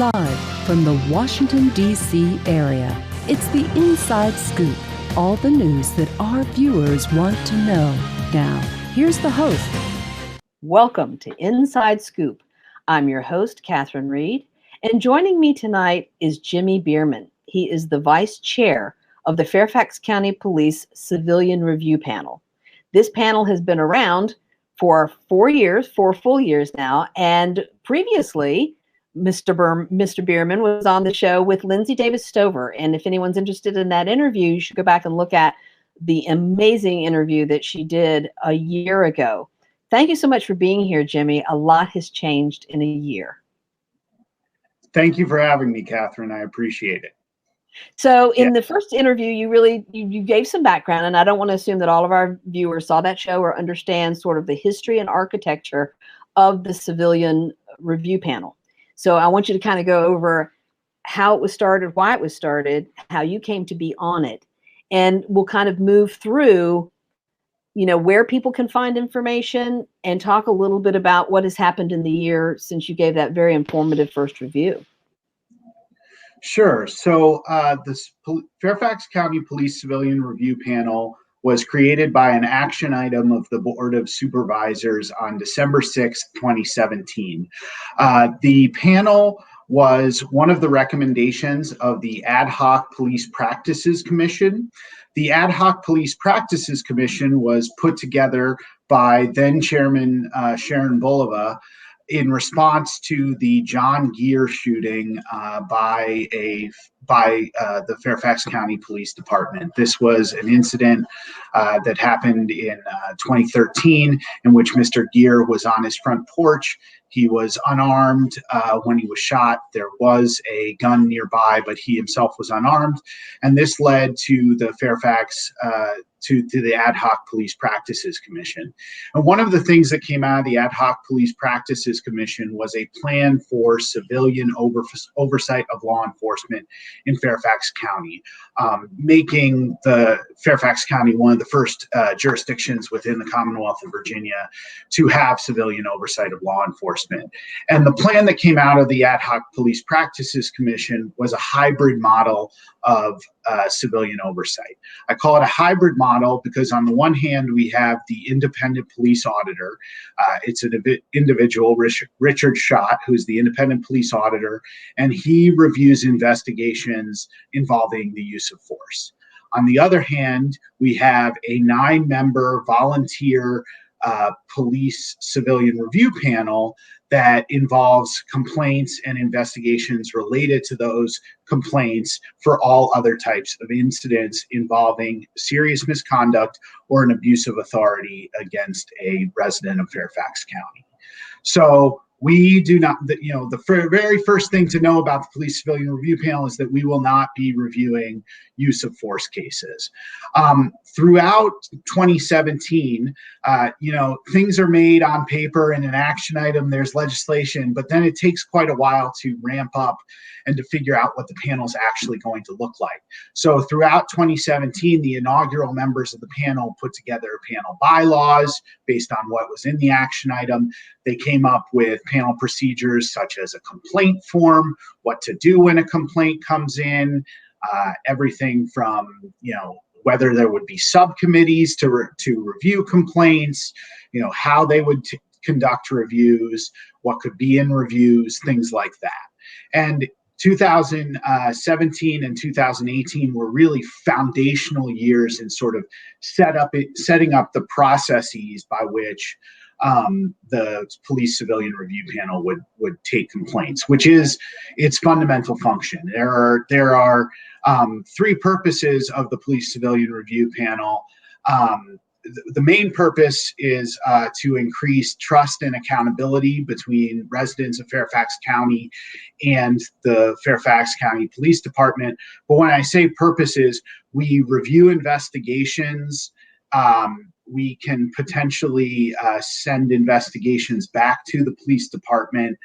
Live from the Washington, D.C. area, it's the Inside Scoop. All the news that our viewers want to know. Now, here's the host. Welcome to Inside Scoop. I'm your host, Catherine Reed, and joining me tonight is Jimmy Bierman. He is the vice chair of the Fairfax County Police Civilian Review Panel. This panel has been around for 4 full years now, and previously, Mr. Bierman was on the show with Lindsay Davis Stover, and if anyone's interested in that interview, you should go back and look at the amazing interview that she did a year ago. Thank you so much for being here, Jimmy. A lot has changed in a year. Thank you for having me, Catherine. I appreciate it. So in the first interview, you gave some background, and I don't want to assume that all of our viewers saw that show or understand sort of the history and architecture of the Civilian Review Panel. So I want you to kind of go over how it was started, why it was started, how you came to be on it, and we'll kind of move through, where people can find information and talk a little bit about what has happened in the year since you gave that very informative first review. Sure. So the Fairfax County Police Civilian Review Panel was created by an action item of the Board of Supervisors on December 6, 2017. The panel was one of the recommendations of the Ad Hoc Police Practices Commission. The Ad Hoc Police Practices Commission was put together by then Chairman Sharon Bulova in response to the John Gear shooting by the Fairfax County Police Department. This was an incident that happened in 2013 in which Mr. Gear was on his front porch. He was unarmed when he was shot. There was a gun nearby, but he himself was unarmed. And this led to the Fairfax, to the Ad Hoc Police Practices Commission. And one of the things that came out of the Ad Hoc Police Practices Commission was a plan for civilian oversight of law enforcement in Fairfax County, making the Fairfax County one of the first jurisdictions within the Commonwealth of Virginia to have civilian oversight of law enforcement. And the plan that came out of the Ad Hoc Police Practices Commission was a hybrid model of civilian oversight. I call it a hybrid model because on the one hand, we have the independent police auditor. It's an individual, Richard Schott, who's the independent police auditor, and he reviews investigations involving the use of force. On the other hand, we have a 9-member volunteer police civilian review panel that involves complaints and investigations related to those complaints for all other types of incidents involving serious misconduct or an abuse of authority against a resident of Fairfax County. So we do not, the very first thing to know about the Police Civilian Review Panel is that we will not be reviewing use of force cases. Throughout 2017, things are made on paper in an action item, there's legislation, but then it takes quite a while to ramp up and to figure out what the panel is actually going to look like. So throughout 2017, the inaugural members of the panel put together panel bylaws based on what was in the action item. They came up with panel procedures such as a complaint form, what to do when a complaint comes in, everything from, whether there would be subcommittees to review complaints, how they would conduct reviews, what could be in reviews, things like that. And 2017 and 2018 were really foundational years in sort of setting up the processes by which the Police Civilian Review Panel would take complaints, which is its fundamental function. There are 3 purposes of the Police Civilian Review Panel. The main purpose is to increase trust and accountability between residents of Fairfax County and the Fairfax County Police Department. But when I say purposes, we review investigations. We can potentially send investigations back to the police department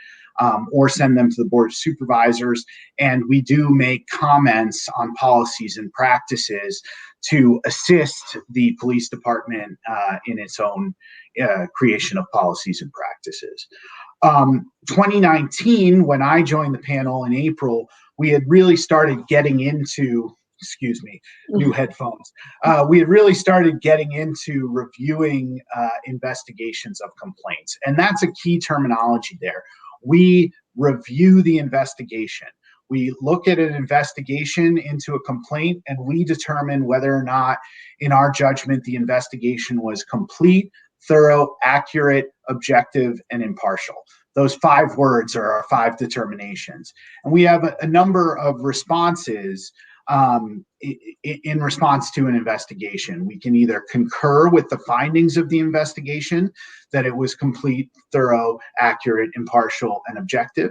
or send them to the Board of Supervisors. And we do make comments on policies and practices to assist the police department in its own creation of policies and practices. practices. 2019, when I joined the panel in April, we had really started getting into, excuse me, new headphones. We had really started getting into reviewing investigations of complaints. And that's a key terminology there. We review the investigation. We look at an investigation into a complaint and we determine whether or not, in our judgment, the investigation was complete, thorough, accurate, objective, and impartial. Those 5 words are our 5 determinations. And we have a number of responses in response to an investigation. We can either concur with the findings of the investigation, that it was complete, thorough, accurate, impartial, and objective.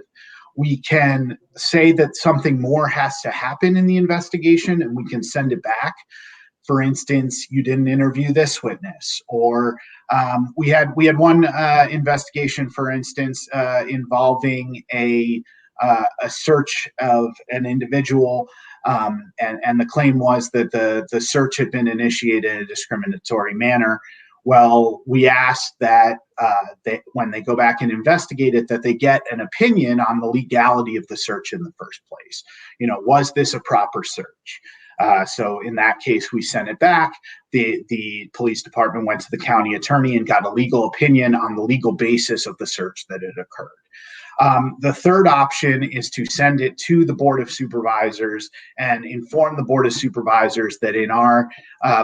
We can say that something more has to happen in the investigation and we can send it back. For instance, you didn't interview this witness, or we had one investigation, for instance, involving a search of an individual, and the claim was that the search had been initiated in a discriminatory manner. Well, we asked that when they go back and investigate it, that they get an opinion on the legality of the search in the first place. Was this a proper search? So in that case, we sent it back. The police department went to the county attorney and got a legal opinion on the legal basis of the search that had occurred. The third option is to send it to the Board of Supervisors and inform the Board of Supervisors that, in our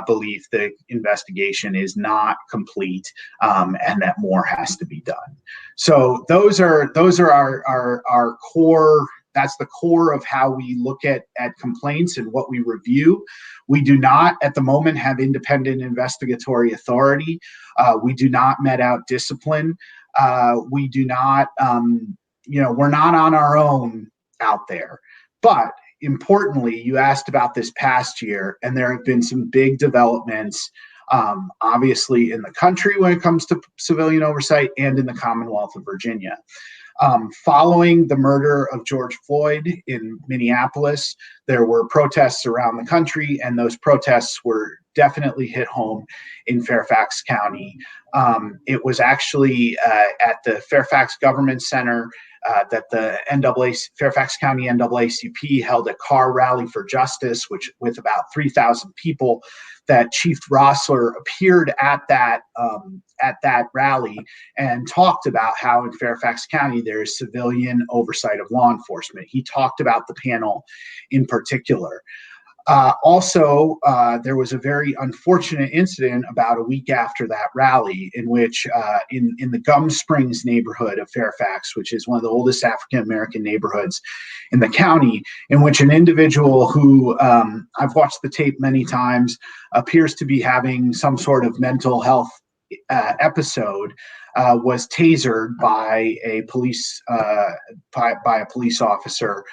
belief, the investigation is not complete and that more has to be done. So those are our core. That's the core of how we look at complaints and what we review. We do not, at the moment, have independent investigatory authority. We do not met out discipline. We do not, we're not on our own out there. But importantly, you asked about this past year, and there have been some big developments, obviously, in the country when it comes to civilian oversight and in the Commonwealth of Virginia. Following the murder of George Floyd in Minneapolis, there were protests around the country, and those protests were definitely hit home in Fairfax County. It was actually at the Fairfax Government Center that the Fairfax County NAACP held a car rally for justice, which with about 3,000 people, that Chief Rossler appeared at that rally and talked about how in Fairfax County there is civilian oversight of law enforcement. He talked about the panel in particular. Also, there was a very unfortunate incident about a week after that rally in which in the Gum Springs neighborhood of Fairfax, which is one of the oldest African-American neighborhoods in the county, in which an individual who I've watched the tape many times appears to be having some sort of mental health episode, was tasered by a police officer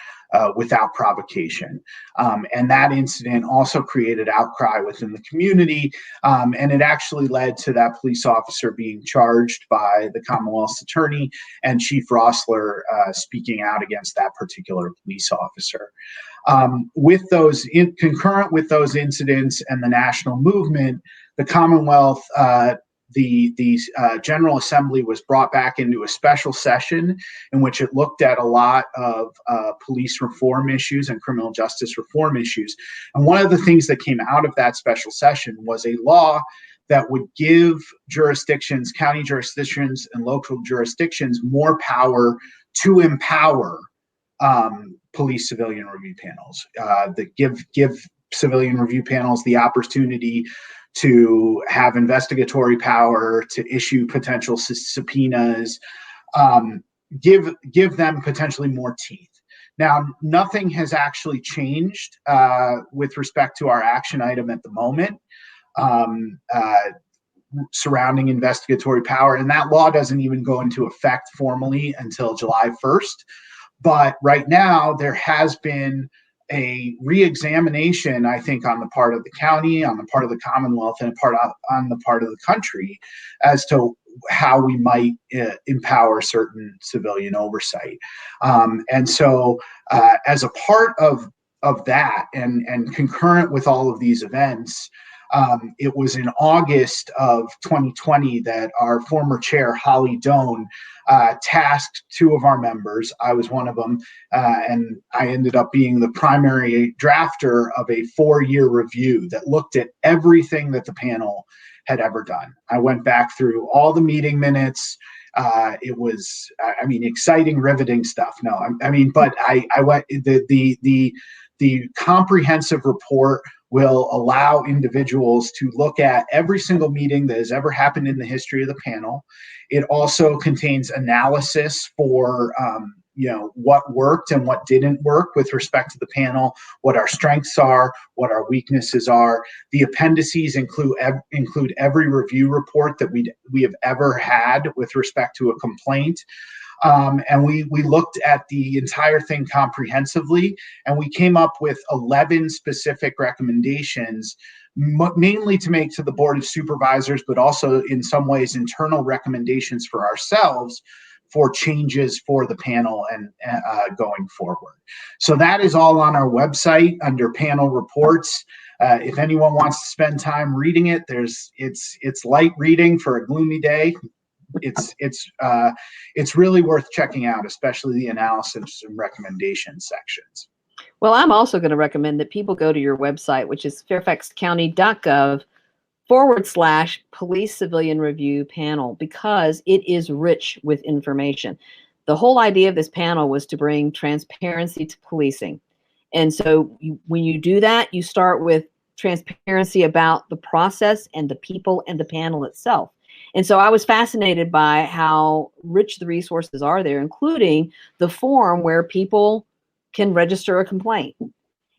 without provocation. And that incident also created outcry within the community, and it actually led to that police officer being charged by the Commonwealth's attorney and Chief Rossler speaking out against that particular police officer. Concurrent with those incidents and the national movement, the Commonwealth, the General Assembly was brought back into a special session in which it looked at a lot of police reform issues and criminal justice reform issues. And one of the things that came out of that special session was a law that would give jurisdictions, county jurisdictions and local jurisdictions, more power to empower police civilian review panels, that give civilian review panels the opportunity to have investigatory power, to issue potential subpoenas, give them potentially more teeth. Now, nothing has actually changed with respect to our action item at the moment surrounding investigatory power, and that law doesn't even go into effect formally until July 1st. But right now, there has been a re-examination, I think, on the part of the county, on the part of the Commonwealth, and on the part of the country as to how we might empower certain civilian oversight. And so as a part of that and concurrent with all of these events, It was in August of 2020 that our former chair, Holly Doan, tasked two of our members. I was one of them, and I ended up being the primary drafter of a 4-year review that looked at everything that the panel had ever done. I went back through all the meeting minutes. It was, I mean, exciting, riveting stuff. No, but I went, the comprehensive report will allow individuals to look at every single meeting that has ever happened in the history of the panel. It also contains analysis for what worked and what didn't work with respect to the panel, what our strengths are, what our weaknesses are. The appendices include every review report that we have ever had with respect to a complaint. And we looked at the entire thing comprehensively, and we came up with 11 specific recommendations, mainly to make to the Board of Supervisors, but also in some ways internal recommendations for ourselves for changes for the panel and going forward. So that is all on our website under panel reports. If anyone wants to spend time reading it, it's light reading for a gloomy day. It's really worth checking out, especially the analysis and recommendation sections. Well, I'm also going to recommend that people go to your website, which is fairfaxcounty.gov/police civilian review panel, because it is rich with information. The whole idea of this panel was to bring transparency to policing. And so when you do that, you start with transparency about the process and the people and the panel itself. And so I was fascinated by how rich the resources are there, including the form where people can register a complaint.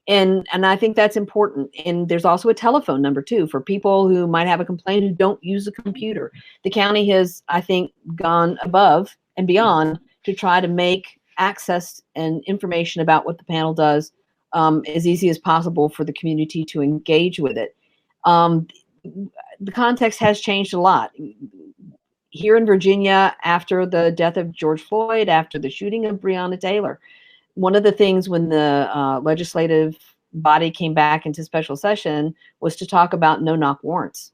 And I think that's important. And there's also a telephone number too for people who might have a complaint who don't use a computer. The county has, I think, gone above and beyond to try to make access and information about what the panel does as easy as possible for the community to engage with it. The context has changed a lot. Here in Virginia, after the death of George Floyd, after the shooting of Breonna Taylor, one of the things when the legislative body came back into special session was to talk about no-knock warrants.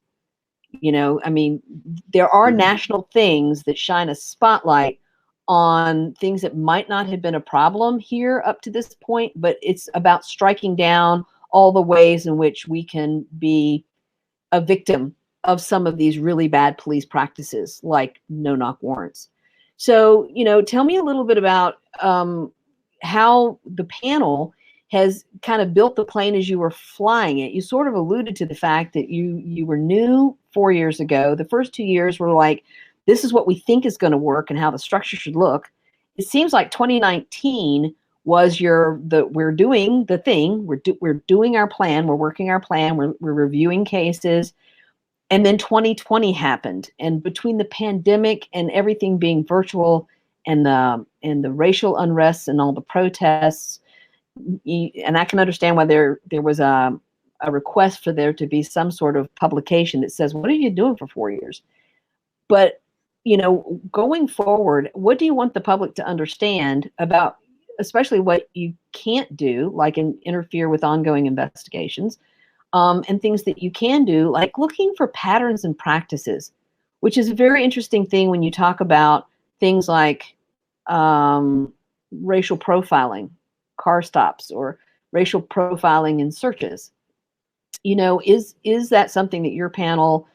There are national things that shine a spotlight on things that might not have been a problem here up to this point, but it's about striking down all the ways in which we can be a victim of some of these really bad police practices, like no-knock warrants. So, tell me a little bit about how the panel has kind of built the plane as you were flying it. You sort of alluded to the fact that you were new 4 years ago. The first 2 years were like, this is what we think is going to work and how the structure should look. It seems like 2019 was we're doing the thing, we're doing our plan, we're working our plan, we're reviewing cases. And then 2020 happened. And between the pandemic and everything being virtual and the racial unrest and all the protests, and I can understand why there was a request for there to be some sort of publication that says, what are you doing for 4 years? But, going forward, what do you want the public to understand about, especially what you can't do, like interfere with ongoing investigations, and things that you can do, like looking for patterns and practices, which is a very interesting thing when you talk about things like racial profiling, car stops, or racial profiling in searches. Is that something that your panel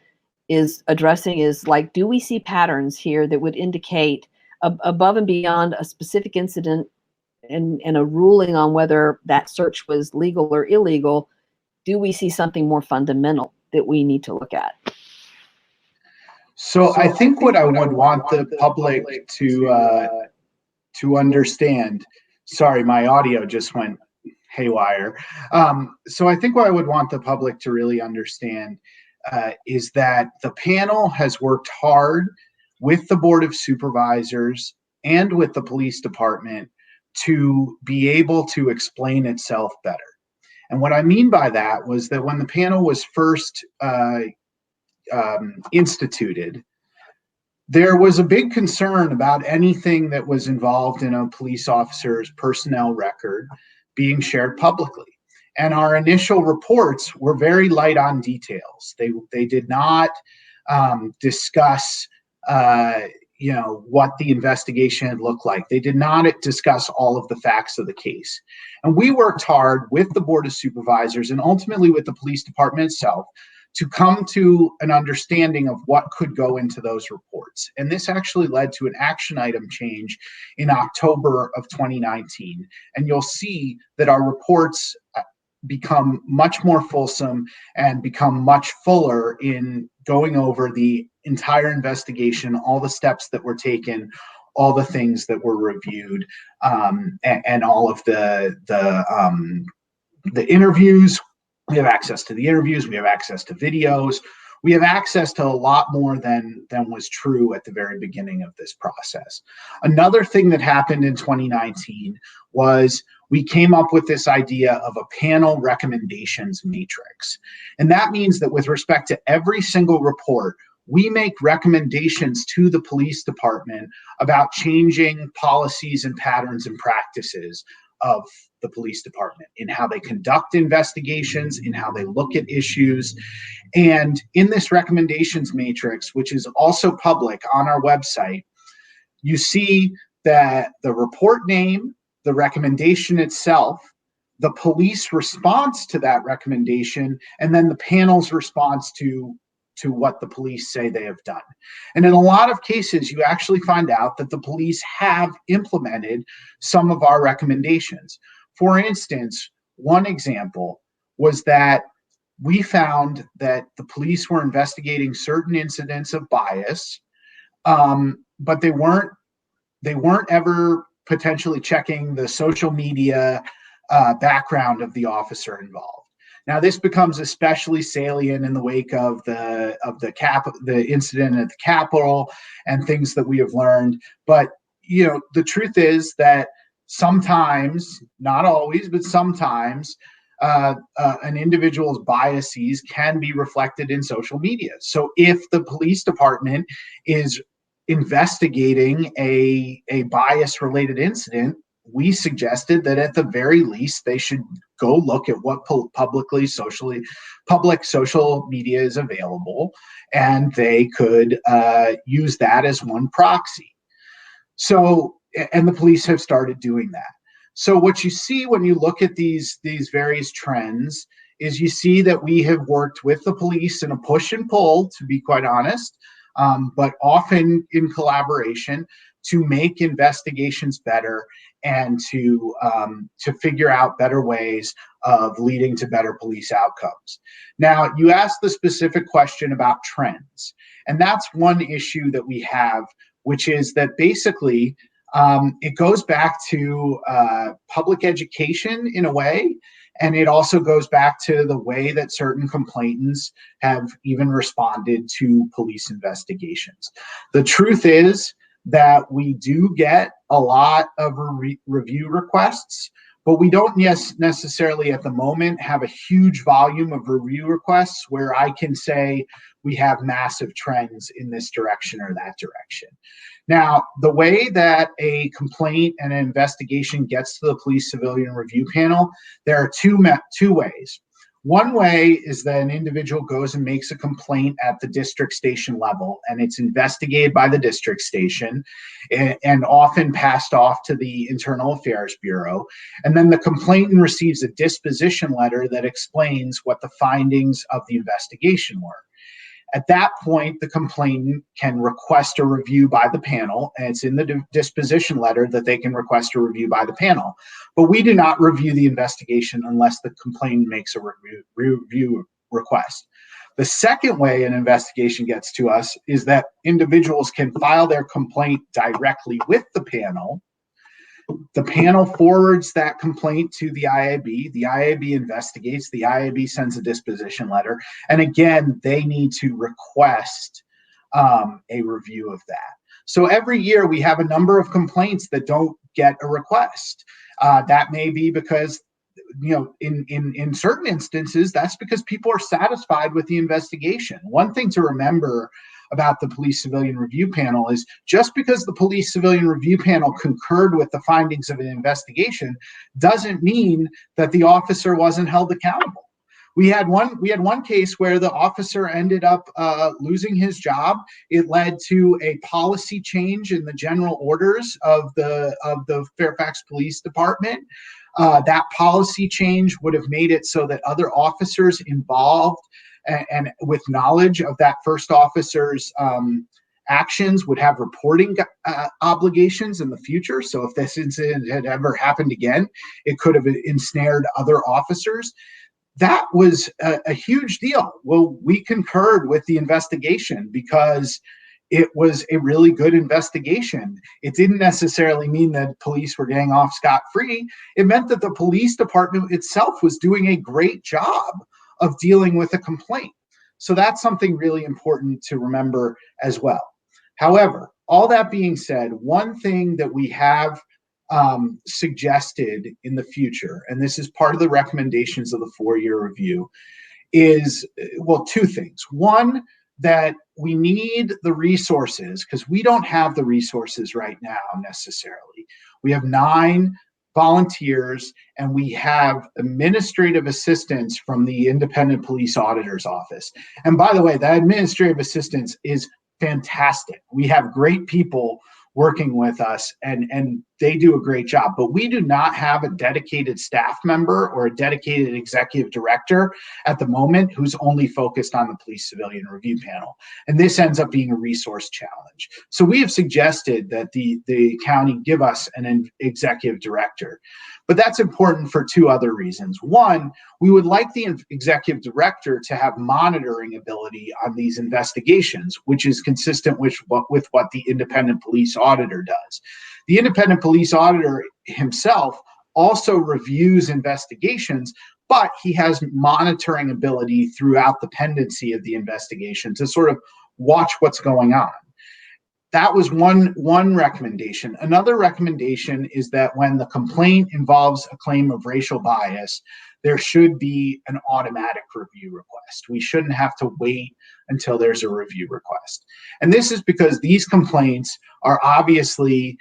is addressing? Is like, do we see patterns here that would indicate above and beyond a specific incident and a ruling on whether that search was legal or illegal? Do we see something more fundamental that we need to look at? So I think what I would want the public to understand, sorry, my audio just went haywire. So I think what I would want the public to really understand is that the panel has worked hard with the Board of Supervisors and with the police department to be able to explain itself better. And what I mean by that was that when the panel was first instituted, there was a big concern about anything that was involved in a police officer's personnel record being shared publicly. And our initial reports were very light on details. They did not discuss what the investigation had looked like. They did not discuss all of the facts of the case. And we worked hard with the Board of Supervisors and ultimately with the police department itself to come to an understanding of what could go into those reports. And this actually led to an action item change in October of 2019. And you'll see that our reports become much more fulsome and become much fuller in going over the entire investigation, all the steps that were taken, all the things that were reviewed, and all of the interviews. We have access to the interviews. We have access to videos. We have access to a lot more than was true at the very beginning of this process. Another thing that happened in 2019 was we came up with this idea of a panel recommendations matrix. And that means that with respect to every single report, we make recommendations to the police department about changing policies and patterns and practices of the police department in how they conduct investigations, in how they look at issues. And in this recommendations matrix, which is also public on our website, you see that the report name, the recommendation itself, the police response to that recommendation, and then the panel's response to what the police say they have done. And in a lot of cases, you actually find out that the police have implemented some of our recommendations. For instance, one example was that we found that the police were investigating certain incidents of bias, but they weren't ever potentially checking the social media background of the officer involved. Now, this becomes especially salient in the wake of the incident at the Capitol and things that we have learned. But the truth is that sometimes, not always, but sometimes, an individual's biases can be reflected in social media. So if the police department is investigating a bias-related incident, we suggested that at the very least they should go look at what public social media is available, and they could use that as one proxy. So, and the police have started doing that. So what you see when you look at these various trends is you see that we have worked with the police in a push and pull, to be quite honest, but often in collaboration to make investigations better and to figure out better ways of leading to better police outcomes. Now, you asked the specific question about trends, and that's one issue that we have, which is that basically it goes back to public education in a way, and it also goes back to the way that certain complainants have even responded to police investigations. The truth is that we do get a lot of review requests, but we don't necessarily at the moment have a huge volume of review requests where I can say we have massive trends in this direction or that direction. Now, the way that a complaint and an investigation gets to the police civilian review panel, there are two ways. One way is that an individual goes and makes a complaint at the district station level, and it's investigated by the district station and often passed off to the Internal Affairs Bureau. And then the complainant receives a disposition letter that explains what the findings of the investigation were. At that point, the complainant can request a review by the panel, and it's in the disposition letter that they can request a review by the panel. But we do not review the investigation unless the complainant makes a review request. The second way an investigation gets to us is that individuals can file their complaint directly with the panel. The panel forwards that complaint to the IAB. The IAB investigates. The IAB sends a disposition letter. And again, they need to request a review of that. So every year we have a number of complaints that don't get a request. That may be because, in certain instances, that's because people are satisfied with the investigation. One thing to remember about the Police Civilian Review Panel is just because the Police Civilian Review Panel concurred with the findings of an investigation doesn't mean that the officer wasn't held accountable. We had one case where the officer ended up losing his job. It led to a policy change in the general orders of the Fairfax Police Department. That policy change would have made it so that other officers involved and with knowledge of that first officer's actions would have reporting obligations in the future. So if this incident had ever happened again, it could have ensnared other officers. That was a huge deal. Well, we concurred with the investigation because it was a really good investigation. It didn't necessarily mean that police were getting off scot-free. It meant that the police department itself was doing a great job of dealing with a complaint. So that's something really important to remember as well. However, all that being said, one thing that we have suggested in the future, and this is part of the recommendations of the 4-year review, is, well, two things. One, that we need the resources, because we don't have the resources right now necessarily. We have 9 volunteers and we have administrative assistance from the Independent Police Auditor's Office. And by the way, that administrative assistance is fantastic. We have great people working with us and they do a great job, but we do not have a dedicated staff member or a dedicated executive director at the moment who's only focused on the Police Civilian Review Panel. And this ends up being a resource challenge. So we have suggested that the county give us an executive director, but that's important for 2 other reasons. One, we would like the executive director to have monitoring ability on these investigations, which is consistent with what the independent police auditor does. The independent police auditor himself also reviews investigations, but he has monitoring ability throughout the pendency of the investigation to sort of watch what's going on. That was one recommendation. Another recommendation is that when the complaint involves a claim of racial bias, there should be an automatic review request. We shouldn't have to wait until there's a review request. And this is because these complaints are obviously,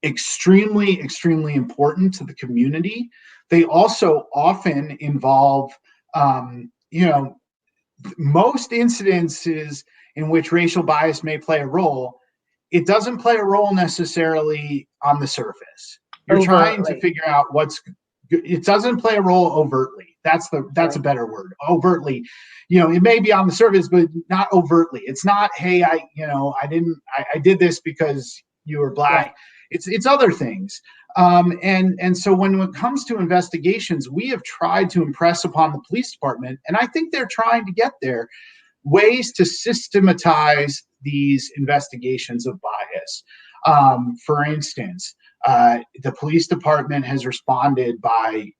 extremely, extremely important to the community. They also often involve, most incidences in which racial bias may play a role, it doesn't play a role necessarily on the surface. You're trying to figure out it doesn't play a role overtly. That's a better word. Overtly, it may be on the surface, but not overtly. It's not, hey, I did this because you were Black. Right. It's other things. And so when it comes to investigations, we have tried to impress upon the police department, and I think they're trying to get there, ways to systematize these investigations of bias. For instance, the police department has responded by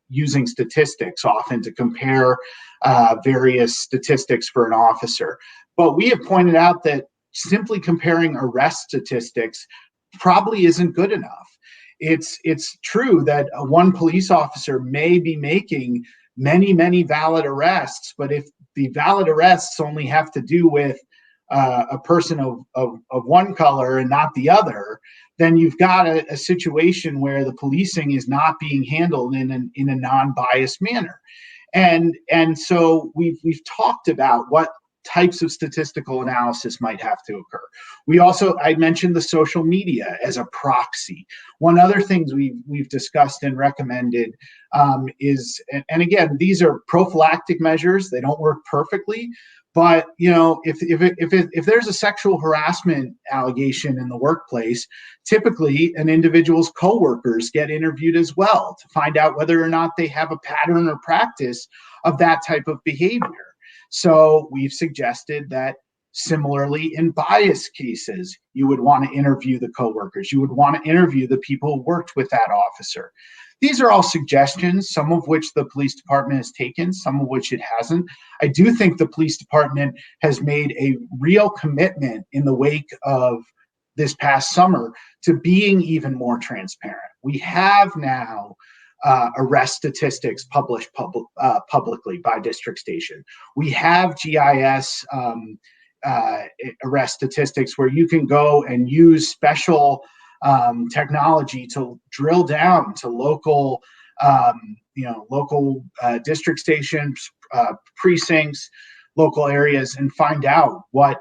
using statistics often to compare various statistics for an officer. But we have pointed out that simply comparing arrest statistics probably isn't good enough. It's true that one police officer may be making many, many valid arrests, but if the valid arrests only have to do with a person of one color and not the other, then you've got a situation where the policing is not being handled in a non-biased manner. And so we've talked about what types of statistical analysis might have to occur. I mentioned the social media as a proxy. One other thing we've discussed and recommended is, and again, these are prophylactic measures. They don't work perfectly, but if there's a sexual harassment allegation in the workplace, typically an individual's coworkers get interviewed as well to find out whether or not they have a pattern or practice of that type of behavior. So we've suggested that similarly in bias cases, you would want to interview the coworkers. You would want to interview the people who worked with that officer. These are all suggestions, some of which the police department has taken, some of which it hasn't. I do think the police department has made a real commitment in the wake of this past summer to being even more transparent. We have now arrest statistics published publicly by district station. We have GIS arrest statistics where you can go and use special technology to drill down to local district stations, precincts, local areas, and find out what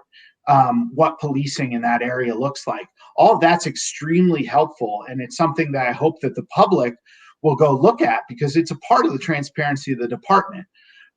policing in that area looks like. All of that's extremely helpful, and it's something that I hope that the public will go look at because it's a part of the transparency of the department.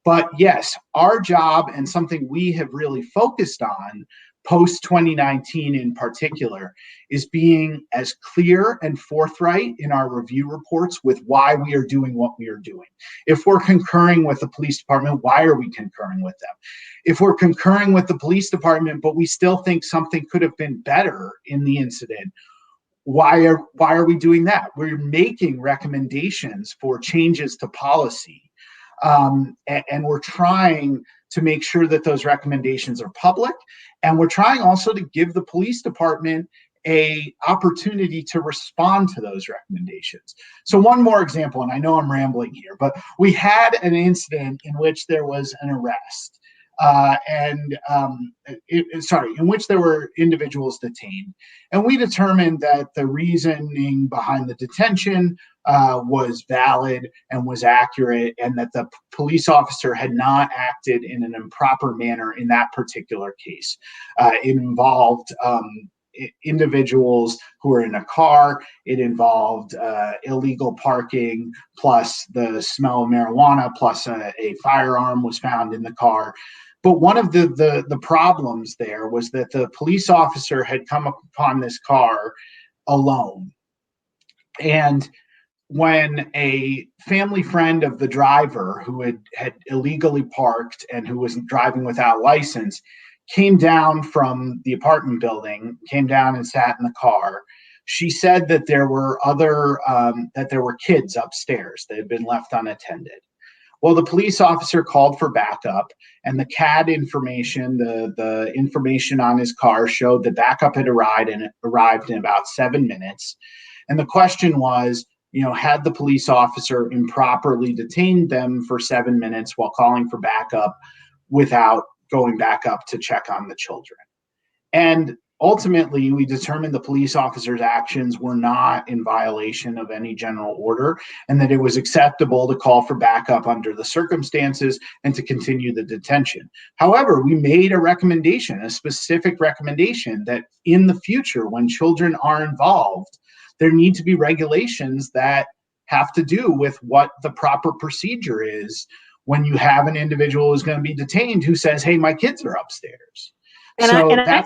But yes, our job and something we have really focused on post 2019 in particular is being as clear and forthright in our review reports with why we are doing what we are doing. If we're concurring with the police department, why are we concurring with them? If we're concurring with the police department, but we still think something could have been better in the incident, why are we doing that? We're making recommendations for changes to policy. And we're trying to make sure that those recommendations are public. And we're trying also to give the police department a opportunity to respond to those recommendations. So one more example, and I know I'm rambling here, but we had an incident in which there was an arrest. In which there were individuals detained. And we determined that the reasoning behind the detention was valid and was accurate, and that the police officer had not acted in an improper manner in that particular case. It involved individuals who were in a car. It involved illegal parking, plus the smell of marijuana, plus a firearm was found in the car. But one of the problems there was that the police officer had come upon this car alone. And when a family friend of the driver who had illegally parked and who was driving without license came down from the apartment building, came down and sat in the car, she said that there were kids upstairs that had been left unattended. Well, the police officer called for backup, and the CAD information, the information on his car showed that backup had arrived in about 7 minutes. And the question was, had the police officer improperly detained them for 7 minutes while calling for backup without going back up to check on the children? And ultimately, we determined the police officer's actions were not in violation of any general order, and that it was acceptable to call for backup under the circumstances and to continue the detention. However, we made a recommendation, a specific recommendation, that in the future, when children are involved, there need to be regulations that have to do with what the proper procedure is when you have an individual who's going to be detained who says, "Hey, my kids are upstairs." And I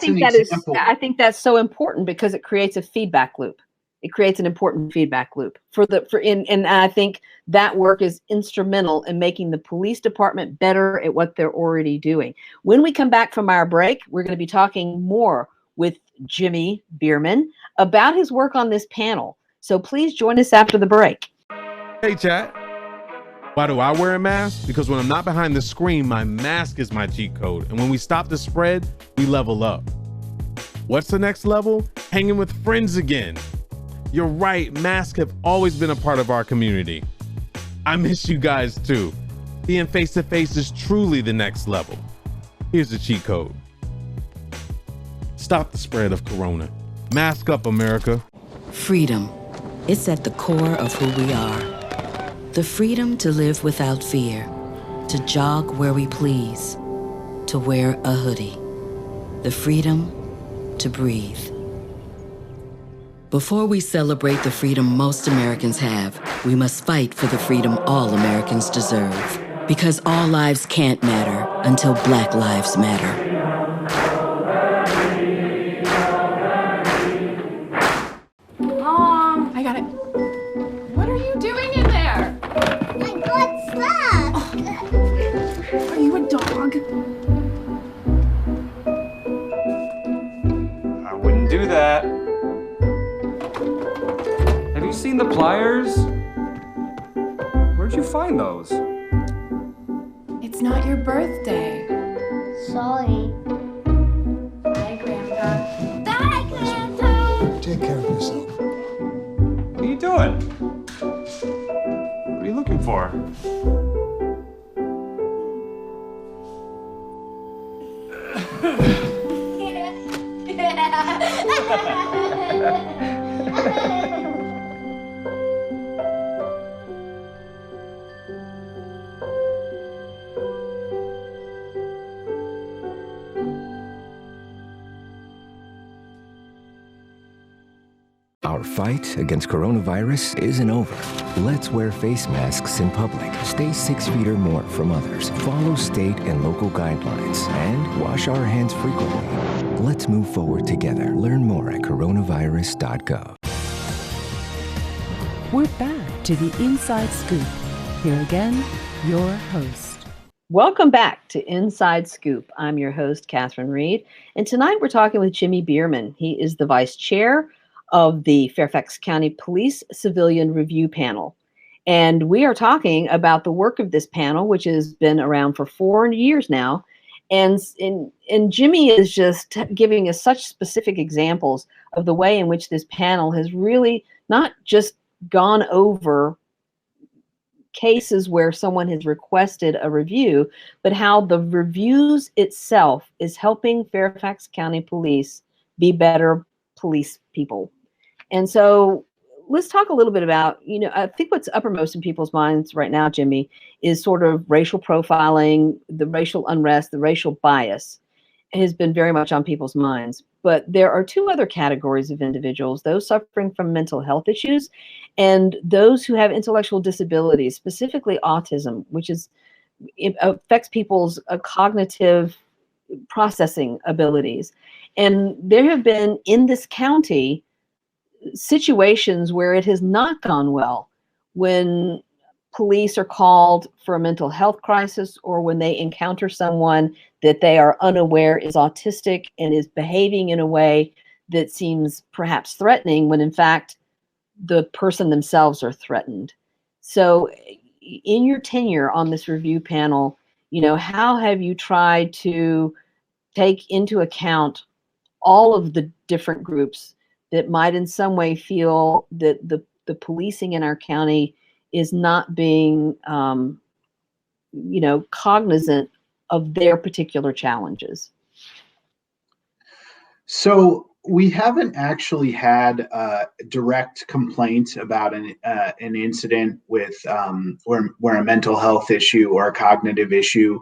think that's so important because it creates a feedback loop. It creates an important feedback loop and I think that work is instrumental in making the police department better at what they're already doing. When we come back from our break, we're going to be talking more with Jimmy Bierman about his work on this panel. So please join us after the break. Hey, chat. Why do I wear a mask? Because when I'm not behind the screen, my mask is my cheat code. And when we stop the spread, we level up. What's the next level? Hanging with friends again. You're right, masks have always been a part of our community. I miss you guys too. Being face to face is truly the next level. Here's the cheat code. Stop the spread of corona. Mask up, America. Freedom. It's at the core of who we are. The freedom to live without fear, to jog where we please, to wear a hoodie. The freedom to breathe. Before we celebrate the freedom most Americans have, we must fight for the freedom all Americans deserve. Because all lives can't matter until Black lives matter. Mom, I got it. What are you doing in there? I got stuck. Oh. Are you a dog? I wouldn't do that. Have you seen the pliers? Where'd you find those? It's not your birthday. Sorry. Bye, Grandpa. Bye, Grandpa. Take care of yourself. What are you doing? for? Our fight against coronavirus isn't over. Let's wear face masks in public, stay 6 feet or more from others, follow state and local guidelines, and wash our hands frequently. Let's move forward together. Learn more at coronavirus.gov. We're back to the Inside Scoop. Here again, your host. Welcome back to Inside Scoop. I'm your host, Catherine Reed, and tonight we're talking with Jimmy Bierman. He is the vice chair of the Fairfax County Police Civilian Review Panel. And we are talking about the work of this panel, which has been around for 4 years now. And Jimmy is just giving us such specific examples of the way in which this panel has really not just gone over cases where someone has requested a review, but how the reviews itself is helping Fairfax County Police be better police people. And so let's talk a little bit about, I think what's uppermost in people's minds right now, Jimmy, is sort of racial profiling, the racial unrest, the racial bias has been very much on people's minds. But there are 2 other categories of individuals, those suffering from mental health issues and those who have intellectual disabilities, specifically autism, which it affects people's cognitive processing abilities. And there have been in this county situations where it has not gone well when police are called for a mental health crisis or when they encounter someone that they are unaware is autistic and is behaving in a way that seems perhaps threatening when in fact the person themselves are threatened. So in your tenure on this review panel, how have you tried to take into account all of the different groups that might in some way feel that the policing in our county is not being, cognizant of their particular challenges? So we haven't actually had direct complaints about an incident with where a mental health issue or a cognitive issue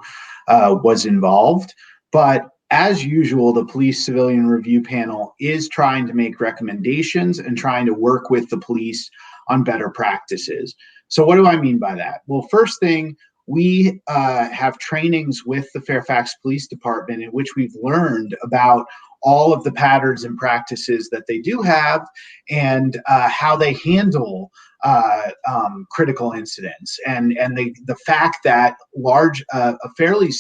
was involved. But as usual, the Police Civilian Review Panel is trying to make recommendations and trying to work with the police on better practices. So what do I mean by that? Well, first thing, we have trainings with the Fairfax Police Department in which we've learned about all of the patterns and practices that they do have and how they handle critical incidents, and the fact that a fairly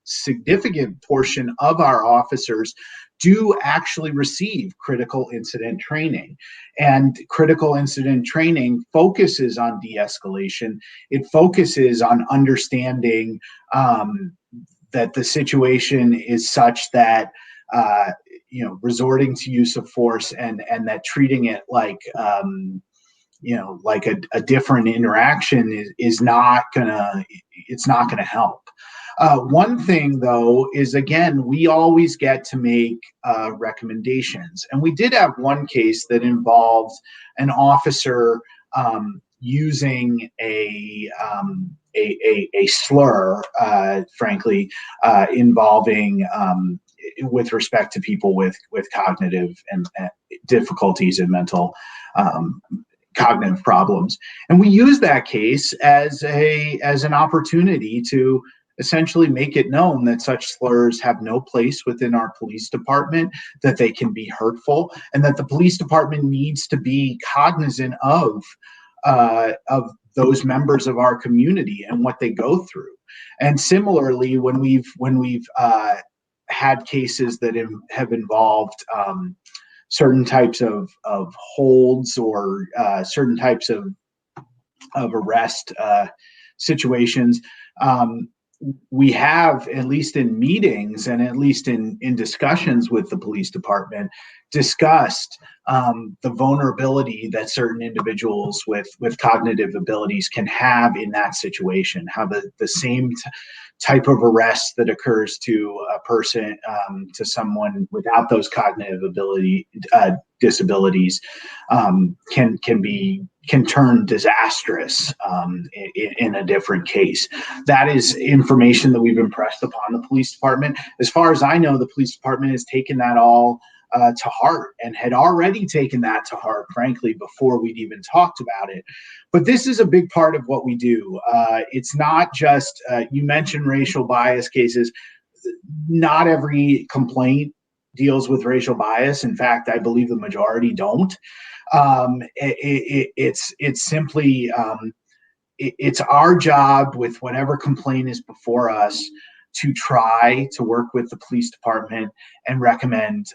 significant portion of our officers do actually receive critical incident training. And critical incident training focuses on de-escalation. It focuses on understanding that the situation is such that resorting to use of force and that treating it like like a different interaction is not gonna help. One thing though is, again, we always get to make recommendations, and we did have one case that involved an officer using a slur, frankly, involving with respect to people with cognitive and difficulties and mental cognitive problems. And we use that case as an opportunity to essentially make it known that such slurs have no place within our police department, that they can be hurtful, and that the police department needs to be cognizant of those members of our community and what they go through. And similarly, when we've had cases that have involved certain types of holds or certain types of arrest situations, we have, at least in meetings and at least in discussions with the police department, discussed the vulnerability that certain individuals with cognitive abilities can have in that situation, how the same type of arrest that occurs to a person, to someone without those cognitive disabilities, can turn disastrous in a different case. That is information that we've impressed upon the police department. As far as I know, the police department has taken that all to heart, and had already taken that to heart, frankly, before we'd even talked about it. But this is a big part of what we do. It's not just, you mentioned racial bias cases. Not every complaint deals with racial bias. In fact, I believe the majority don't. It's simply, it's our job with whatever complaint is before us to try to work with the police department and recommend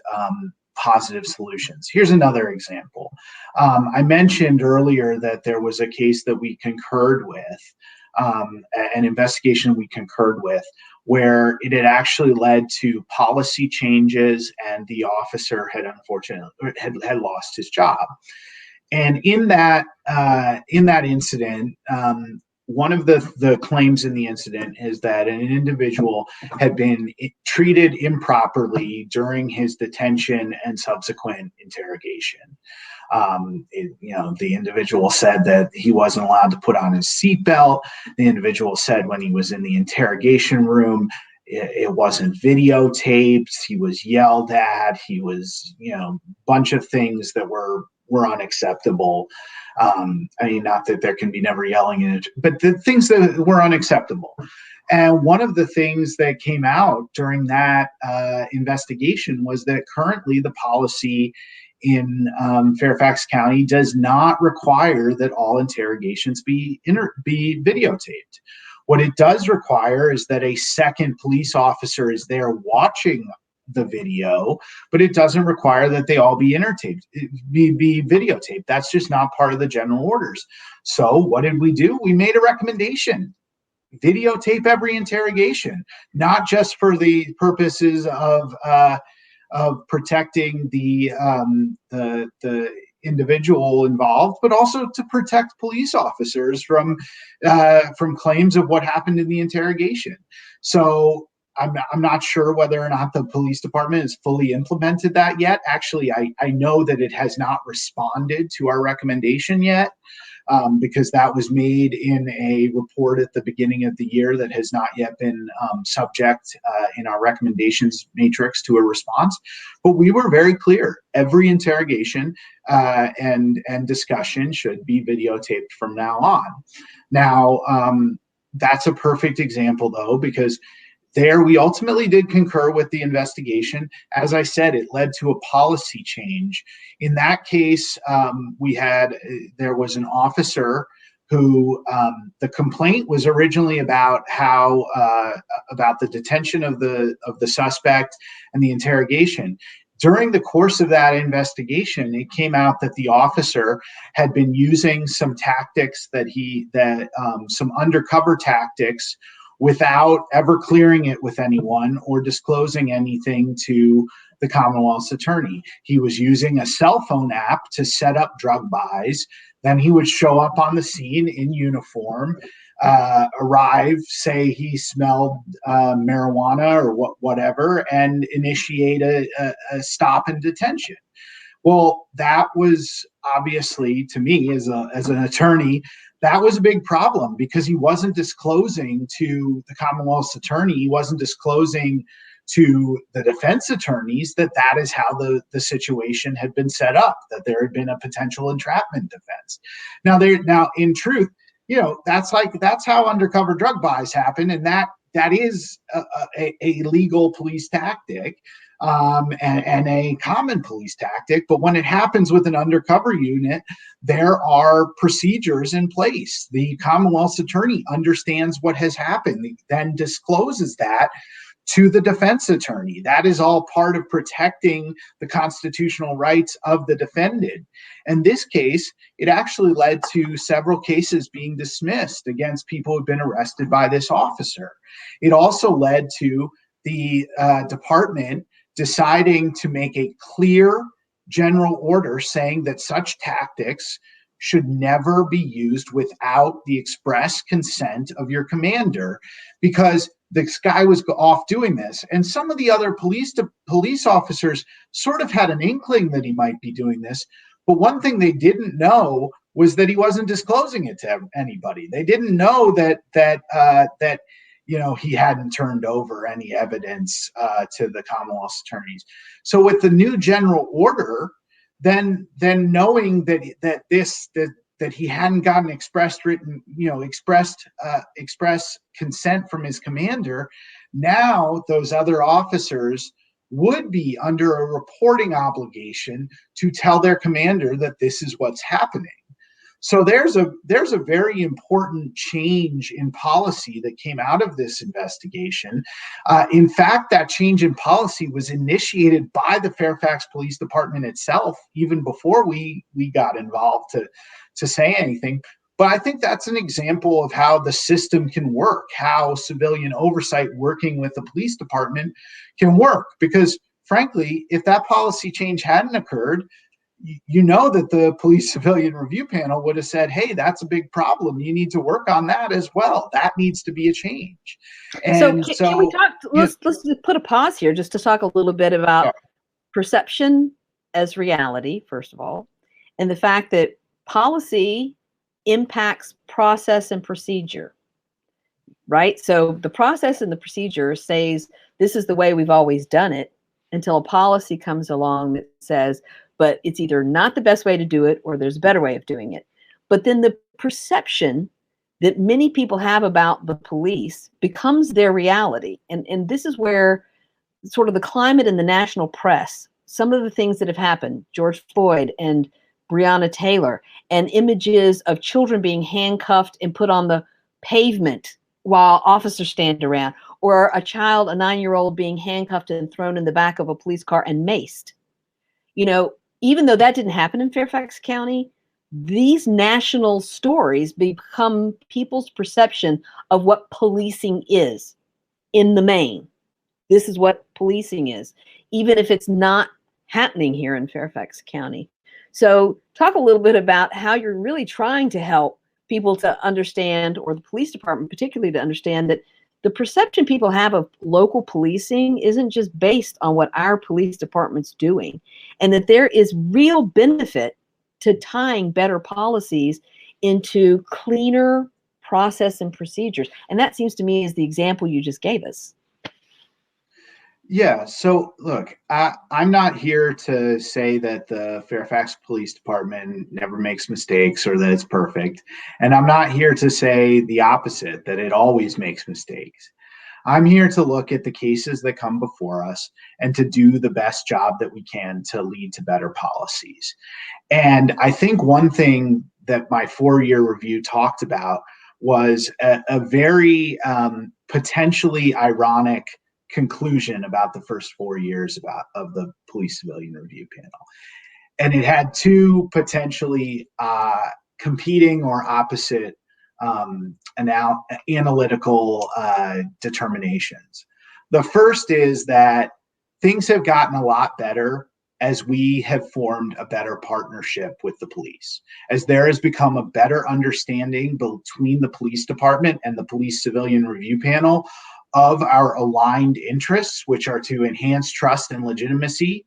positive solutions. Here's another example. I mentioned earlier that there was a case that we concurred with, an investigation we concurred with, where it had actually led to policy changes, and the officer had unfortunately had lost his job. And in that incident, one of the claims in the incident is that an individual had been treated improperly during his detention and subsequent interrogation. The individual said that he wasn't allowed to put on his seatbelt. The individual said when he was in the interrogation room, it wasn't videotaped. He was yelled at. He was, a bunch of things that were unacceptable. Not that there can be never yelling in it, but the things that were unacceptable. And one of the things that came out during that investigation was that currently the policy in Fairfax County does not require that all interrogations be videotaped. What it does require is that a second police officer is there watching the video, but it doesn't require that they all be videotaped. That's just not part of the general orders. So what did we do? We made a recommendation. Videotape every interrogation, not just for the purposes of protecting the individual involved, but also to protect police officers from claims of what happened in the interrogation. So I'm not sure whether or not the police department has fully implemented that yet. Actually, I know that it has not responded to our recommendation yet, because that was made in a report at the beginning of the year that has not yet been subject in our recommendations matrix to a response. But we were very clear: every interrogation and discussion should be videotaped from now on. Now, that's a perfect example, though, because there we ultimately did concur with the investigation. As I said, it led to a policy change. In that case, there was an officer who the complaint was originally about about the detention of the suspect and the interrogation. During the course of that investigation, it came out that the officer had been using some tactics some undercover tactics, without ever clearing it with anyone or disclosing anything to the Commonwealth's attorney. He was using a cell phone app to set up drug buys. Then he would show up on the scene in uniform, arrive, say he smelled marijuana or whatever, and initiate a stop and detention. Well, that was obviously, to me as an attorney, that was a big problem, because he wasn't disclosing to the Commonwealth's attorney, he wasn't disclosing to the defense attorneys that is how the situation had been set up, that there had been a potential entrapment defense. Now, in truth, that's how undercover drug buys happen, and that is a legal police tactic. And a common police tactic. But when it happens with an undercover unit, there are procedures in place. The Commonwealth's attorney understands what has happened, then discloses that to the defense attorney. That is all part of protecting the constitutional rights of the defendant. In this case, it actually led to several cases being dismissed against people who've been arrested by this officer. It also led to the department deciding to make a clear general order saying that such tactics should never be used without the express consent of your commander, because this guy was off doing this. And some of the other police officers sort of had an inkling that he might be doing this. But one thing they didn't know was that he wasn't disclosing it to anybody. They didn't know that he hadn't turned over any evidence to the Commonwealth's attorneys. So with the new general order, then knowing that he hadn't gotten express consent from his commander, now those other officers would be under a reporting obligation to tell their commander that this is what's happening. So there's a very important change in policy that came out of this investigation. In fact, that change in policy was initiated by the Fairfax Police Department itself, even before we got involved to say anything. But I think that's an example of how the system can work, how civilian oversight working with the police department can work. Because frankly, if that policy change hadn't occurred, you know that the Police Civilian Review Panel would have said, hey, that's a big problem. You need to work on that as well. That needs to be a change. And so can we talk, let's just put a pause here just to talk a little bit about perception as reality, first of all, and the fact that policy impacts process and procedure, right? So the process and the procedure says this is the way we've always done it, until a policy comes along that says, but it's either not the best way to do it or there's a better way of doing it. But then the perception that many people have about the police becomes their reality. And this is where sort of the climate in the national press, some of the things that have happened, George Floyd and Breonna Taylor, and images of children being handcuffed and put on the pavement while officers stand around, or a child, a 9-year-old, being handcuffed and thrown in the back of a police car and maced. Even though that didn't happen in Fairfax County, these national stories become people's perception of what policing is in the main. This is what policing is, even if it's not happening here in Fairfax County. So talk a little bit about how you're really trying to help people to understand, or the police department particularly to understand, that the perception people have of local policing isn't just based on what our police department's doing, and that there is real benefit to tying better policies into cleaner process and procedures. And that seems to me is the example you just gave us. Yeah, so look, I'm not here to say that the Fairfax Police Department never makes mistakes or that it's perfect. And I'm not here to say the opposite, that it always makes mistakes. I'm here to look at the cases that come before us and to do the best job that we can to lead to better policies. And I think one thing that my 4-year review talked about was a very potentially ironic conclusion about the first 4 years of the Police Civilian Review Panel. And it had two potentially competing or opposite analytical determinations. The first is that things have gotten a lot better as we have formed a better partnership with the police, as there has become a better understanding between the police department and the Police Civilian Review Panel of our aligned interests, which are to enhance trust and legitimacy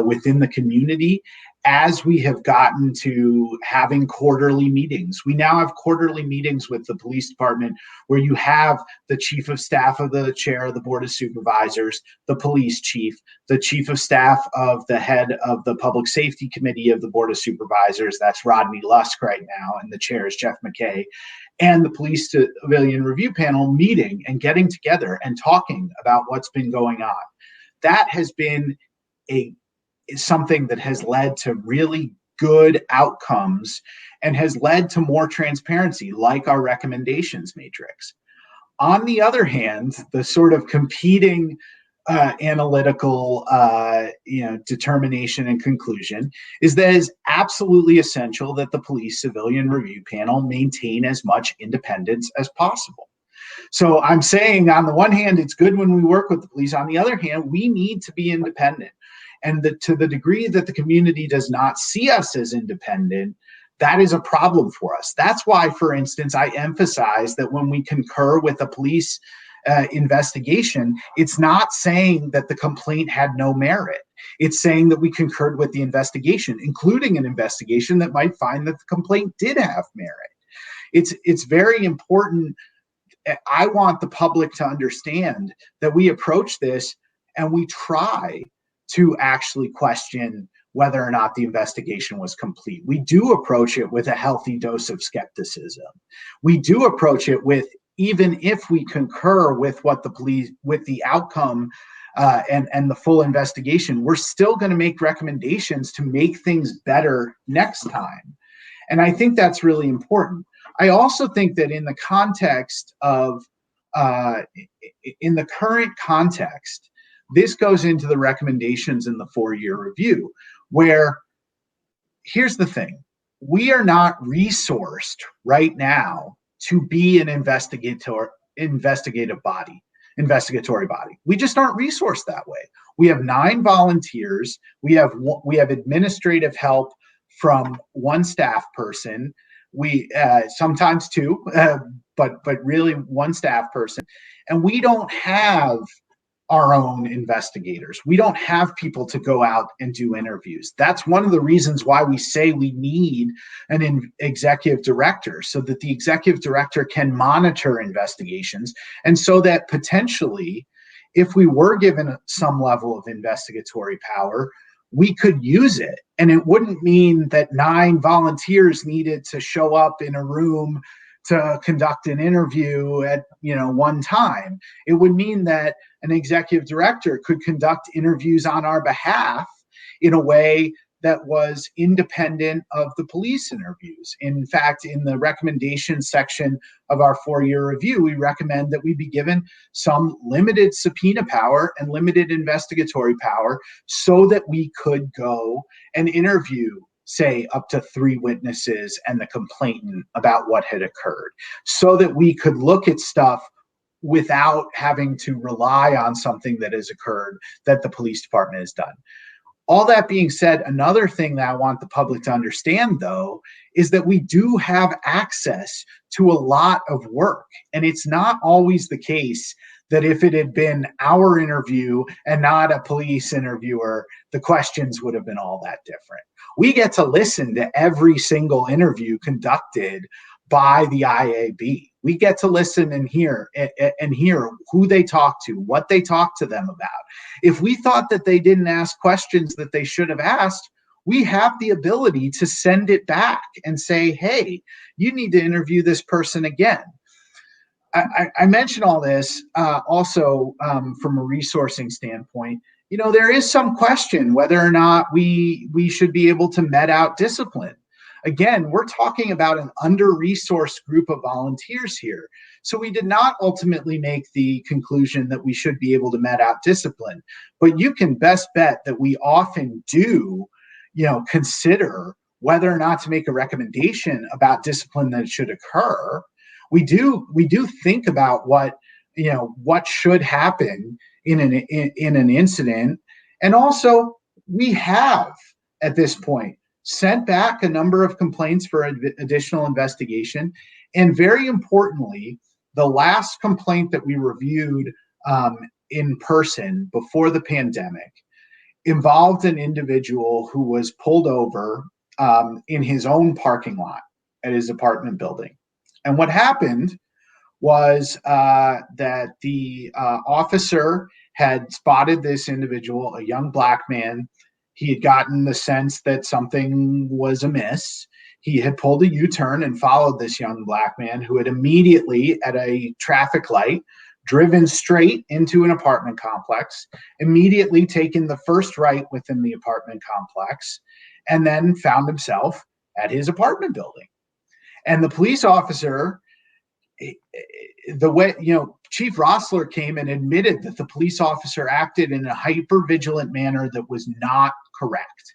within the community. As we have gotten to having quarterly meetings, we now have quarterly meetings with the police department where you have the chief of staff of the chair of the board of supervisors, the police chief, the chief of staff of the head of the public safety committee of the board of supervisors, that's Rodney Lusk right now, and the chair is Jeff McKay, and the Police Civilian Review Panel meeting and getting together and talking about what's been going on. That has been something that has led to really good outcomes and has led to more transparency, like our recommendations matrix. On the other hand, the sort of competing analytical determination and conclusion is that it is absolutely essential that the police civilian review panel maintain as much independence as possible. So I'm saying, on the one hand, it's good when we work with the police. On the other hand, we need to be independent. And to the degree that the community does not see us as independent, that is a problem for us. That's why, for instance, I emphasize that when we concur with a police investigation, it's not saying that the complaint had no merit. It's saying that we concurred with the investigation, including an investigation that might find that the complaint did have merit. It's very important. I want the public to understand that we approach this and we try to actually question whether or not the investigation was complete. We do approach it with a healthy dose of skepticism. We do approach it with, even if we concur with what the police, with the outcome and the full investigation, we're still going to make recommendations to make things better next time. And I think that's really important. I also think that in the context of, in the current context, this goes into the recommendations in the 4-year review, where here's the thing. We are not resourced right now to be an investigatory body. We just aren't resourced that way. We have 9 volunteers. We have administrative help from 1 staff person. We sometimes 2, but really 1 staff person, and we don't have our own investigators. We don't have people to go out and do interviews. That's one of the reasons why we say we need an executive director, so that the executive director can monitor investigations, and so that potentially, if we were given some level of investigatory power, we could use it. And it wouldn't mean that 9 volunteers needed to show up in a room to conduct an interview at one time. It would mean that an executive director could conduct interviews on our behalf in a way that was independent of the police interviews. In fact, in the recommendations section of our 4-year review, we recommend that we be given some limited subpoena power and limited investigatory power so that we could go and interview, say, up to 3 witnesses and the complainant about what had occurred, so that we could look at stuff without having to rely on something that has occurred that the police department has done. All that being said, another thing that I want the public to understand, though, is that we do have access to a lot of work. And it's not always the case that if it had been our interview and not a police interviewer, the questions would have been all that different. We get to listen to every single interview conducted by the IAB. We get to listen and hear who they talk to, what they talk to them about. If we thought that they didn't ask questions that they should have asked, we have the ability to send it back and say, hey, you need to interview this person again. I mention all this also from a resourcing standpoint. There is some question whether or not we should be able to met out discipline. Again, we're talking about an under-resourced group of volunteers here. So we did not ultimately make the conclusion that we should be able to met out discipline. But you can best bet that we often do, consider whether or not to make a recommendation about discipline that should occur. We do think about what should happen in an incident. And also, we have, at this point, sent back a number of complaints for additional investigation. And very importantly, the last complaint that we reviewed in person before the pandemic involved an individual who was pulled over in his own parking lot at his apartment building. And what happened was that the officer had spotted this individual, a young Black man. He had gotten the sense that something was amiss. He had pulled a U-turn and followed this young Black man, who had immediately, at a traffic light, driven straight into an apartment complex, immediately taken the first right within the apartment complex, and then found himself at his apartment building. And the police officer the way, Chief Rossler came and admitted that the police officer acted in a hyper-vigilant manner that was not correct,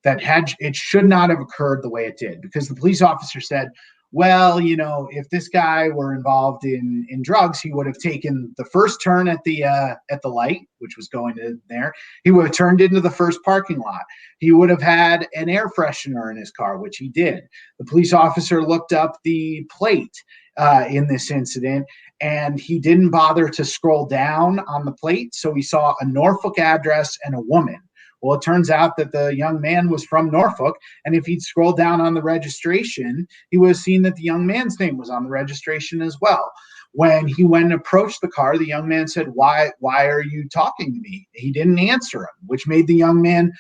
that it should not have occurred the way it did, because the police officer said, well, if this guy were involved in drugs, he would have taken the first turn at the light, which was going in there. He would have turned into the first parking lot. He would have had an air freshener in his car, which he did. The police officer looked up the plate in this incident, and he didn't bother to scroll down on the plate, so he saw a Norfolk address and a woman. Well, it turns out that the young man was from Norfolk, and if he'd scrolled down on the registration, he would have seen that the young man's name was on the registration as well. When he went and approached the car, the young man said, why are you talking to me? He didn't answer him, which made the young man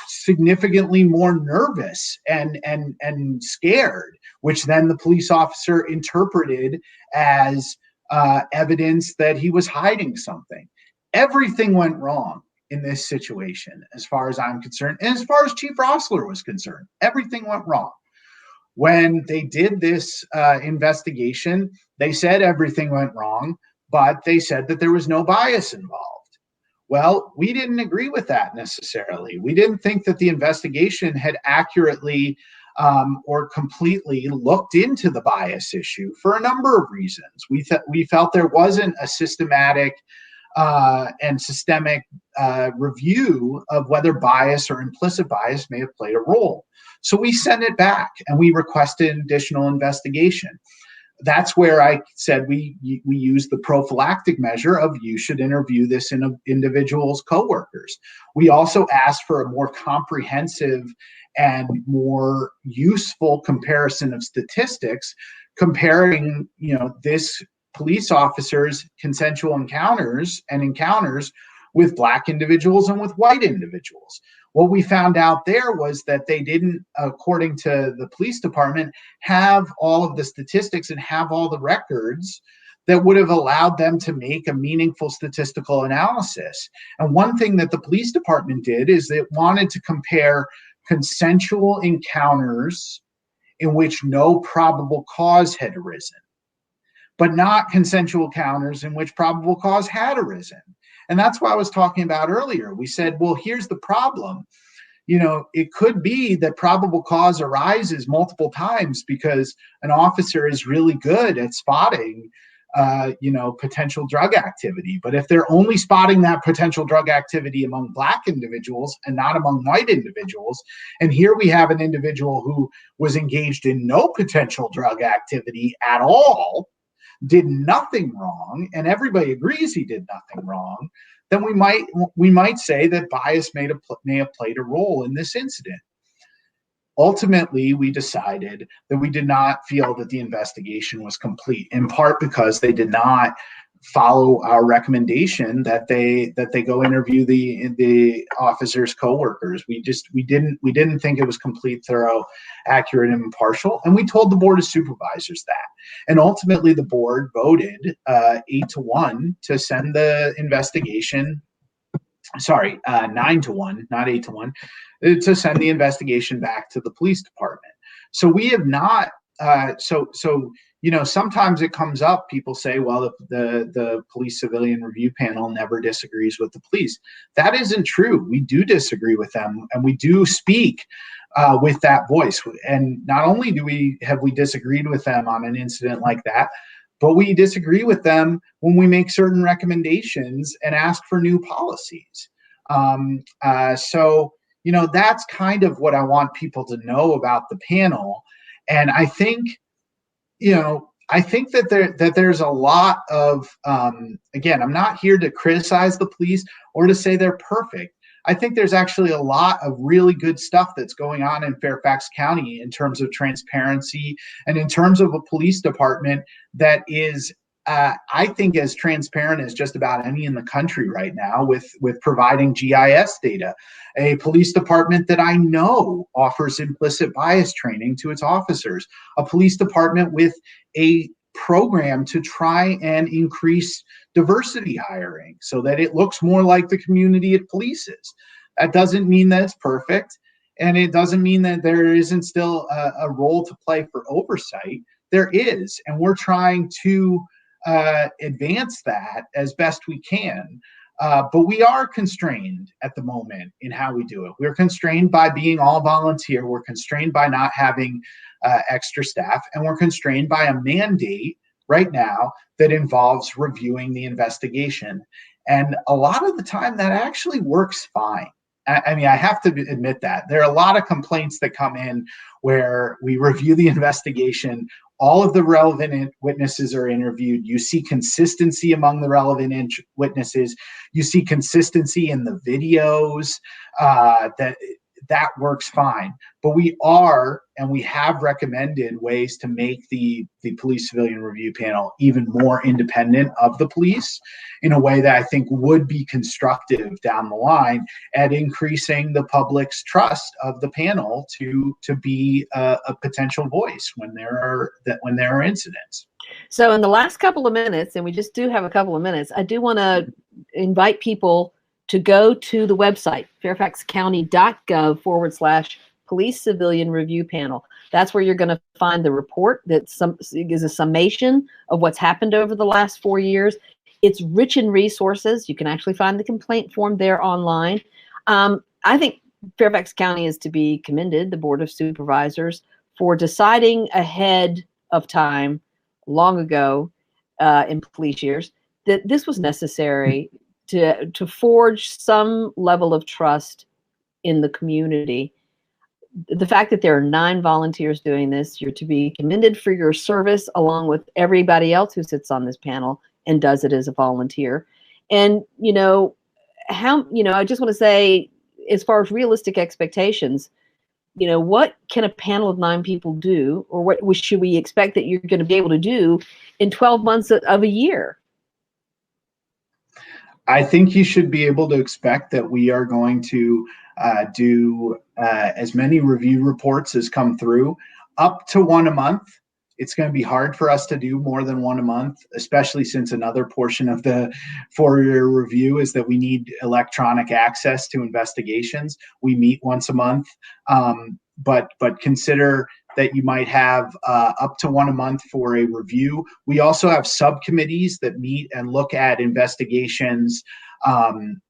significantly more nervous and scared, which then the police officer interpreted as evidence that he was hiding something. Everything went wrong in this situation, as far as I'm concerned, and as far as Chief Rossler was concerned. Everything went wrong. When they did this investigation, they said everything went wrong, but they said that there was no bias involved. Well, we didn't agree with that necessarily. We didn't think that the investigation had accurately or completely looked into the bias issue for a number of reasons. We felt there wasn't a systematic and systemic review of whether bias or implicit bias may have played a role. So we sent it back and we requested an additional investigation. That's where I said we use the prophylactic measure of you should interview this individual's coworkers. We also asked for a more comprehensive and more useful comparison of statistics, comparing, this police officers' consensual encounters with Black individuals and with white individuals. What we found out there was that they didn't, according to the police department, have all of the statistics and have all the records that would have allowed them to make a meaningful statistical analysis. And one thing that the police department did is it wanted to compare consensual encounters in which no probable cause had arisen, but not consensual encounters in which probable cause had arisen. And that's what I was talking about earlier. We said, well, here's the problem. It could be that probable cause arises multiple times because an officer is really good at spotting, potential drug activity. But if they're only spotting that potential drug activity among Black individuals and not among white individuals, and here we have an individual who was engaged in no potential drug activity at all, did nothing wrong, and everybody agrees he did nothing wrong, then we might say that bias may have played a role in this incident. Ultimately, we decided that we did not feel that the investigation was complete, in part because they did not follow our recommendation that they go interview the officer's coworkers. We didn't think it was complete, thorough, accurate, and impartial, and we told the Board of Supervisors that. And ultimately, the board voted 8-1 to send the investigation. Sorry, 9-1, not 8-1, to send the investigation back to the police department. So we have not. Sometimes it comes up, people say, well, the police civilian review panel never disagrees with the police. That isn't true. We do disagree with them, and we do speak with that voice. And not only have we disagreed with them on an incident like that, but we disagree with them when we make certain recommendations and ask for new policies. That's kind of what I want people to know about the panel. And I think, that there's a lot of, again, I'm not here to criticize the police or to say they're perfect. I think there's actually a lot of really good stuff that's going on in Fairfax County in terms of transparency and in terms of a police department that is, I think, as transparent as just about any in the country right now with providing GIS data. A police department that I know offers implicit bias training to its officers. A police department with a program to try and increase diversity hiring so that it looks more like the community it polices. That doesn't mean that it's perfect, and it doesn't mean that there isn't still a role to play for oversight, there is, and we're trying to advance that as best we can. But we are constrained at the moment in how we do it. We're constrained by being all volunteer. We're constrained by not having extra staff, and we're constrained by a mandate right now that involves reviewing the investigation. And a lot of the time that actually works fine. I mean, I have to admit that. There are a lot of complaints that come in where we review the investigation, all of the relevant witnesses are interviewed. You see consistency among the relevant witnesses. You see consistency in the videos. That works fine. But we have recommended ways to make the police civilian review panel even more independent of the police in a way that I think would be constructive down the line at increasing the public's trust of the panel to be a potential voice when there are incidents. So in the last couple of minutes, and we just do have a couple of minutes, I do want to invite people to go to the website, fairfaxcounty.gov/police civilian review panel. That's where you're going to find the report that is a summation of what's happened over the last 4 years. It's rich in resources. You can actually find the complaint form there online. I think Fairfax County is to be commended, the Board of Supervisors, for deciding ahead of time, long ago in police years, that this was necessary to forge some level of trust in the community. The fact that there are 9 volunteers doing this, you're to be commended for your service along with everybody else who sits on this panel and does it as a volunteer. And, I just want to say, as far as realistic expectations, what can a panel of 9 people do, or what should we expect that you're going to be able to do in 12 months of a year? I think you should be able to expect that we are going to do as many review reports as come through, up to 1 a month. It's going to be hard for us to do more than 1 a month, especially since another portion of the 4-year review is that we need electronic access to investigations. We meet once a month, but consider that you might have up to 1 a month for a review. We also have subcommittees that meet and look at investigations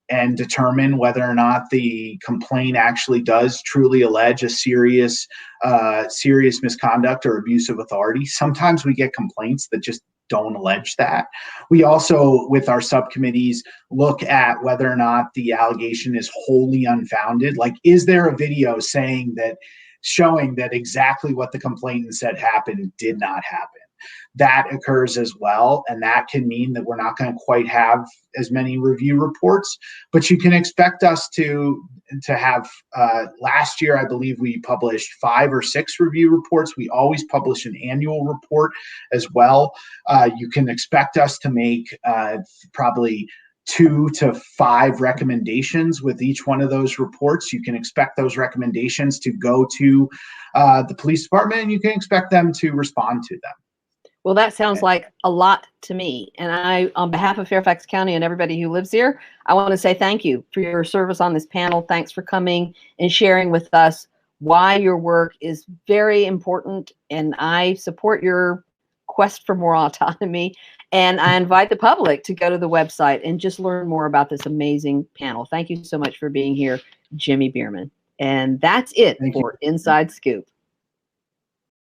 and determine whether or not the complaint actually does truly allege a serious misconduct or abuse of authority. Sometimes we get complaints that just don't allege that. We also, with our subcommittees, look at whether or not the allegation is wholly unfounded. Like, is there a video showing that exactly what the complainant said happened did not happen? That occurs as well, and that can mean that we're not going to quite have as many review reports, but you can expect us to have, last year I believe we published 5 or 6 review reports. We always publish an annual report as well. You can expect us to make probably 2 to 5 recommendations with each one of those reports. You can expect those recommendations to go to the police department, and you can expect them to respond to them. Well, that sounds like a lot to me. And I, on behalf of Fairfax County and everybody who lives here, I want to say thank you for your service on this panel. Thanks for coming and sharing with us why your work is very important. And I support your quest for more autonomy. And I invite the public to go to the website and just learn more about this amazing panel. Thank you so much for being here, Jimmy Bierman. And that's it for Inside Scoop.